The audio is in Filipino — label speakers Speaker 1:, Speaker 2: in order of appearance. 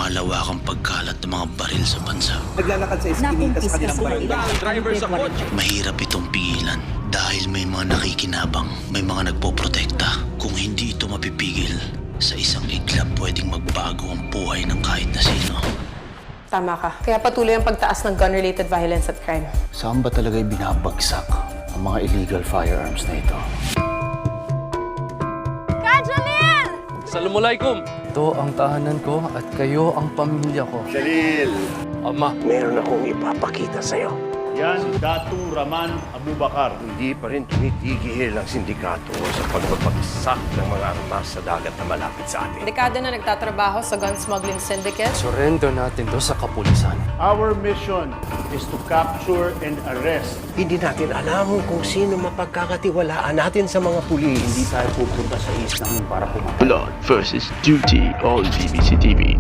Speaker 1: lumalawakang pagkalat ng mga baril sa bansa.
Speaker 2: Naglalakad sa eskinita sa kanilang barangay.
Speaker 1: Mahirap itong pigilan dahil may mga nakikinabang, may mga nagpoprotekta. Kung hindi ito mapipigil, sa isang iglap pwedeng magbago ang buhay ng kahit na sino.
Speaker 3: Tama ka. Kaya patuloy ang pagtaas ng gun-related violence at crime.
Speaker 4: Saan ba talaga'y binabagsak ang mga illegal firearms na ito?
Speaker 5: Assalamualaikum! Ito ang tahanan ko at kayo ang pamilya ko.
Speaker 6: Jalil!
Speaker 5: Ama,
Speaker 6: Meron akong ipapakita sa'yo. Yan si Datu Rahman Abubakar. Hindi pa rin tumitigil ang sindikato sa pagbabagsak ng mga armas sa dagat na malapit sa atin.
Speaker 3: Dekada na nagtatrabaho sa gun smuggling syndicate.
Speaker 5: surrender natin to sa kapulisan.
Speaker 7: Our mission is to capture and arrest.
Speaker 6: Hindi natin alam kung sino mapagkakatiwalaan natin sa mga pulis.
Speaker 4: Hindi tayo pupunta sa islang para pumatay.
Speaker 8: Blood versus Duty on BBC TV.